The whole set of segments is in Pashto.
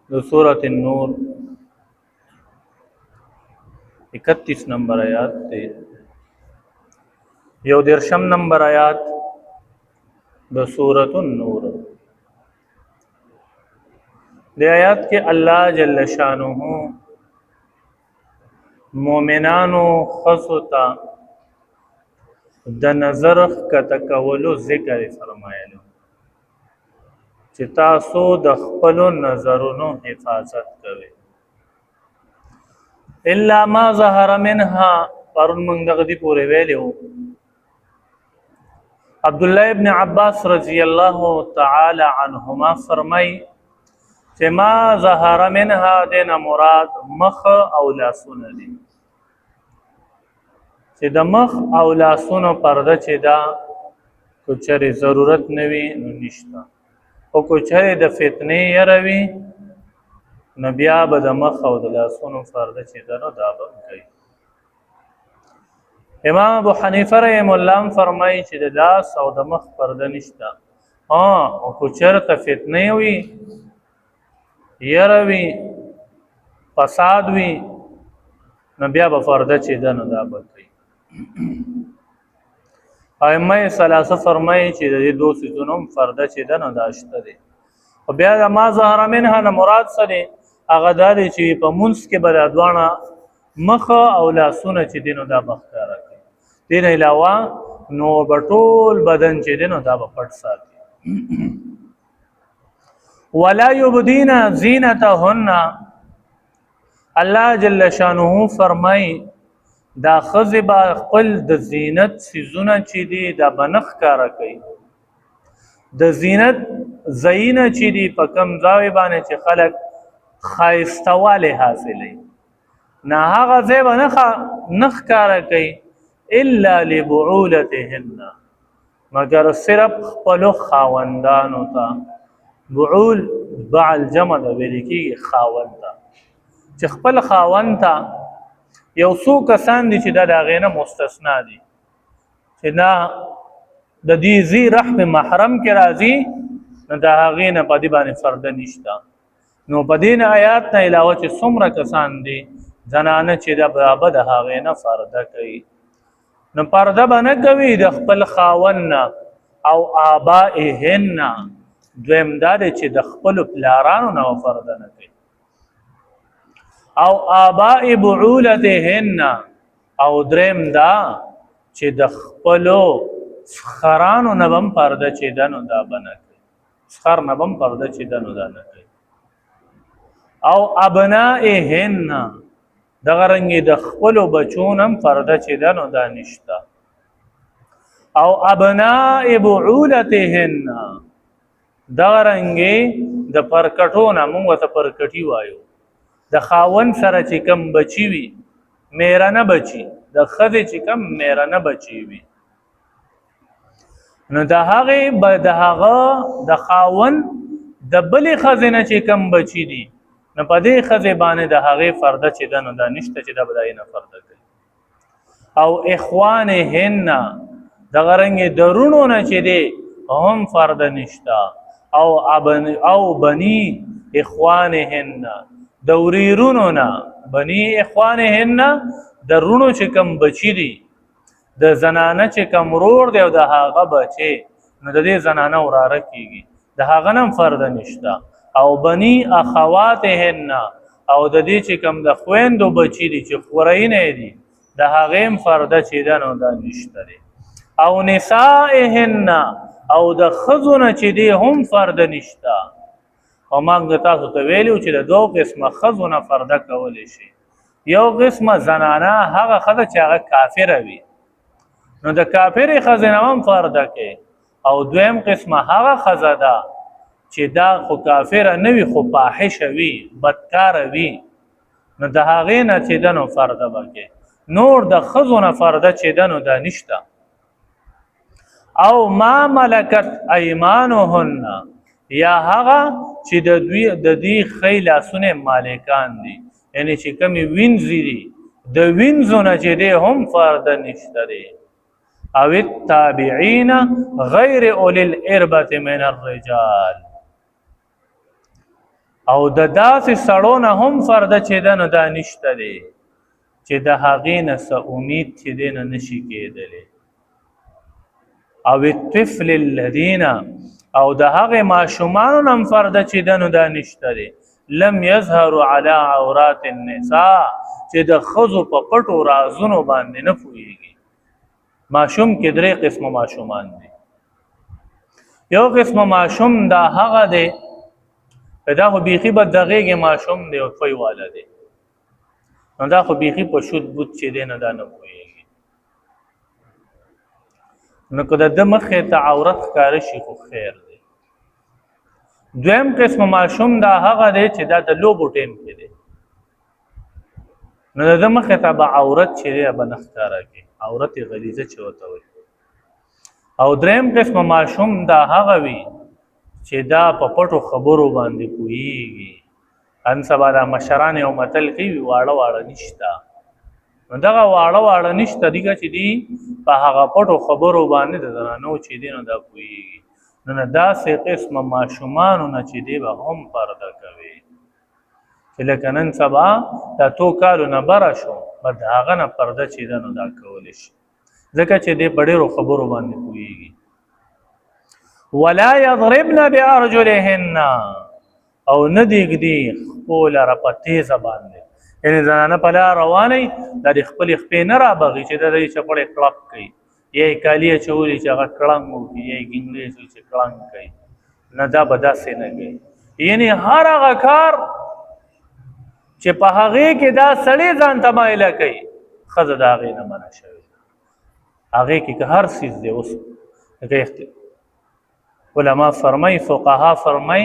دو سورة النور 31 نمبر آیات تے یو درشم نمبر آیات دو سورة النور دے آیات کے اللہ جل شانہ مومنانو خصوتا د نظر کتکولو ذکر فرمایلو چې تاسو د خپل نظرونو حفاظت کوئ الا ما ظهر منها پرون موږ دغه دی پورې ویلو عبد الله ابن عباس رضی الله تعالی عنهما فرمای چې ما ظهر منها دین مراد مخ او لاسونه دي چې د مخ او لاسونو پرده چې دا کوچري ضرورت نوي نو نشته او کوچري د فتنې يروي نو بیا به د مخ او د لاسونو پرده چې دا نو دا به کوي امام ابو حنیفه رحم الله فرمایي چې د لاس او د مخ پرده نشته او کوچر ته فتنې وي يروي فساد وي نو بیا به پرده چې دا نو دا به کوي ائمه ثلاثه فرمایي چې د دې دوه سيزونو پرده چې دا نو داشته دي او بیا د ما ظهر منها نه مراد څه دي هغه دا دي چې په منځ کې به دوانه مخ او لاسونه چې دینو دا بختاره کوي دین علاوه نو بټول بدن چې دینو دا به پټ ساتي ولا يبدين زينتهن الله جل شانه فرمای دا خذبا خپل د زینت سيزونه چې دي دا بنخ کارا کوي د زینت زینه چې دي په کم ځای باندې چې خلق خایستواله حاصلې نه هغه ځای باندې نخ کارا کوي الا لبعولتهن مگر صرف خپل خاوندانو ته بعول بعل جمع د ویل کېږي خاوند ته چې خپل خاوند ته یو څو کسان دي چې دا غینه مستثنا دي چې دا د دې زی رحم محرم کې راځي نو دا غینه په دې باندې فرض نشته نو په دې آیات نه علاوه چې څومره کسان دي زنانه چې دا برابر د غینه فرض کوي نو پرده باندې کوي د خپل خاوند او آبائهن دویم دا چې د خپل پلارانو نه فرض نه کوي او آباء بعولتهن او دریم دا چې د خپلو خرانو نبم پرده چې دنو دا بنه کوي خر نبم پرده چې دنو دا نه کوي او ابنائهن دغه رنګ د خپلو بچونم پرده چې دنو دا نشته او ابناء بعولتهن دغه رنګ د پرکټونه موږ ته پرکټي وایو د خاون سره چې کم بچی وي میرانه بچی د خځې چې کم میرانه بچی وي نو د هغه د خاون د بلې خځې نه چې کم بچی دي نو په دې خځې باندې د هغه فرض چې د نو د نشته چې د بدای نه فرض کوي او اخوانهن د غرنګ درونو نه چې دي هم فرض نشته او بني اخوانهن دوریرونو نا بنی اخوانهن د رونو چې کم بچی دي د زنانه چې کم رور دی او د هغه بچي نو د دې زنانه وراره کیږي د هغه نم فرض نشته او بنی اخواتهن او د دې چې کم د خويندو بچی دي چې خورای نه دي د هغه هم فرض چې دنو د نشته دي او نسائهن او د خزونه چې دي هم فرض نشته او مانګ تاسو ته ویلو چې د دوه قسمه خزونه فرده کولې شي یو قسمه زنانه هغه خزه چې هغه کافر وي نو د کافر خزینه هم فرده کوي او دویم قسمه هغه خزه ده چې دا خو کافر نه وي خو فاحش وي بدکار وي نو د هغه نه چې دنو فرده وکي نور د خزونه فرده چې دنو دا نشته او ما ملکت ایمانهن یا هغه چې د دې خیلاسونه مالکان دي یعنی چې کمی وینځي دي د وینځونه چې دي هم فرض نشته دي او التابعین غیر اولی الاربه من الرجال او د داسې سړو نه هم فرده چې ده نو دا نشته دی چې د هغې نه څه امید چې دی نه نشي کېدلی او الطفل الذین او د هغې ماشومانو نه هم فرده چې ده نو دا نشته دی لم یظهروا علی عورات النساء چې د ښځو په پټو رازونو باندې نه پوهېږي ماشوم کې درې قسمه ماشومان دي یو قسمه ماشوم دا هغه دی دا خو بیخي به د غېږې ماشوم دی او توی والا دی نو دا خو بیخي په شود بود چې دی نه دا نه پوهېږي نو که د ده مخې ته عورت ښکاره شي خو خیر دی دویم قسم ماشوم دا هغه دی چې دا د لوبو ټیم کې دی نو د ده مخې ته به عورت چې دی به نه ښکاره کړي عورت غلیظه چې ورته وایي او دریم قسم ماشوم دا هغه وي چې دا په پټو خبرو باندې پوهېږي ان سبا دا مشران یو متل کوي واړه واړه نشته نو دغه واړه واړه نشته دیګه چې دي په هغه پټو خبرو باندې د زنانو چې دي نو دا پوهېږي نو نه داسې قسمه ماشومانو نه چې دی به هم پرده کوي چې لکه نن سبا دا تو کالو نه بره شو به د هغه نه پرده چې ده نو دا کولی شي ځکه چې دی په ډېرو خبرو باندې پوهېږي ولا یضربن بارجلهن او نه دیږدي خپو لره په تیزه باندې یعنې زنانه په لاره روانئ دا د خپلې خپې نه رابغي چې د دې چپړې کړپ کوي یا یې کالي اچولي چې هغه کړنګ وکړي یا یې ګینګلې اچولي چې کړنګ کوي نه دا به داسې نه کوي یعنې هر هغه کار چې په هغې کې دا سړی ځان ته مایله کوي ښځه د هغې نه منع شوې هغې کې که هر څیز دی اوس علما فرمای فقها فرمای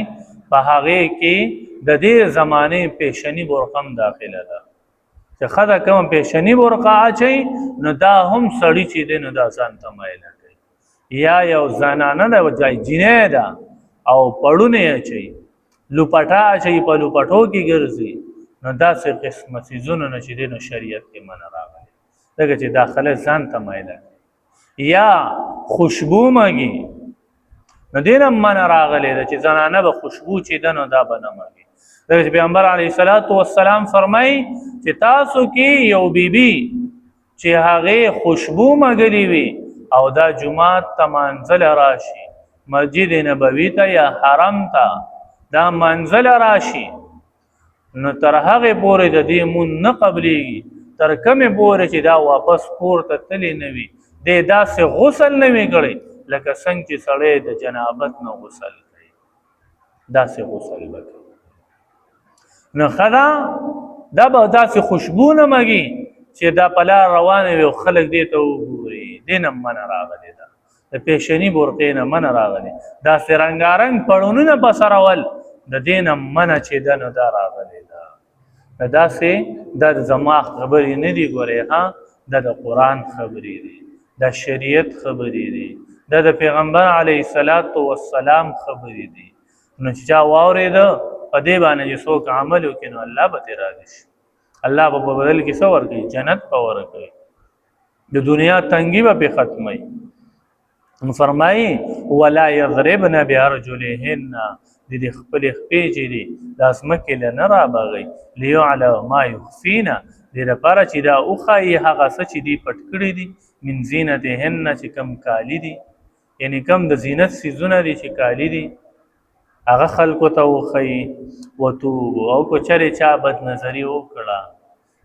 په هغې کې د دې زمانې پیشني برقه هم داخله ده چې ښځه کومه پیشني برقه اچوي نو دا هم سړي چې دی نو دا ځان ته مایله کوي یا یو زنانه ده جینۍ ده او پړونې اچوي لوپټه اچوي په لوپټو کې ګرځي نو داسې قسمه څیزونه نه چې دی نو شریعت کې منع راغلی ځکه چې داخله ځان ته مایله کوي یا خوشبو مږي نو دین هم منع راغلی ده چې زنانه به خوشبو چې ده نو دا به نه مږي ځکه چې پیغمبر علیه الصلاة والسلام فرمایي چې تاسو کې یو بیبي چې هغې خوشبو مږلي وي او دا جومات ته منزله راشي مسجد نبوي ته یا حرم ته دا منزله راشي نو تر هغې پورې د دې مون نه قبلیږي تر کومې پورې چې دا واپس کور ته تللی نه وي دی داسې غسل نه وي کړی لکه څنګه چې سړی د جنابت نه غسل کوي داسې غسل به کوي نو ښځه دا به داسې خوشبو نه مږي چې دا په لار روانه وي او خلک دې ته وګوري دې نه منع راغلی ده د پیشني برقې نه منع راغلی داسې رنګارنګ پړونونه په سرول د دې نه منع چې ده نو دا راغلی ده داسې دا زما خبرې نه دي ګورې ها دا د قرآن خبرې دي دا شریعت خبرې دي دا د پیغمبر علیه الصلاة والسلام خبرې دي نو چې چا واورېده په دې باندې چې څوک عمل وکړي نو الله به ترې راضي شي الله به په بدل کې څه ورکوي جنت به ورکوي د دنیا تنګي به پرې ختموي فرمایي ولا یضربن بارجلهن د دې خپلې خپې چې دي دا ځمکې له نه رابغئ لیعلم ما یخفین دې لپاره چې دا وښایي هغه څه چې دي پټ کړي دي من زینتهن چې کم کالي دي یعنی کم د زینت څیزونه دي چې کالي دي هغه خلکو ته وښایي وتوبو او که چېرې چا بد نظري وکړه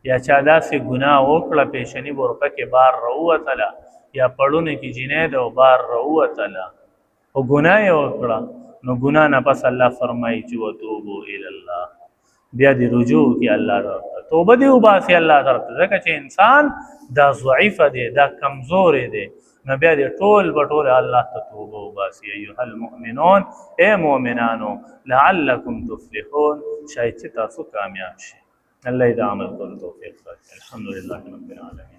یا چا داسې ګناه وکړه پیشني برقه کې بار راووتله یا پړونې کې جینۍ ده او بار راووتله او ګناه یې وکړه نو ګناه نه پس الله فرمایي چې وتوبو الی الله بیا دې رجوع وکړي الله طرف ته توبه دې وباسي الله طرف ته ځکه چې انسان دا ضعیفه دی دا کمزوری دی نو بیا دې ټول به ټول الله ته توبه وباسي ایها المؤمنون ای مؤمنانو لعلکم تفلحون شاید چې تاسو کامیاب شئ الله دې عمل کولو توفیق راکړي الحمدلله رب العالمین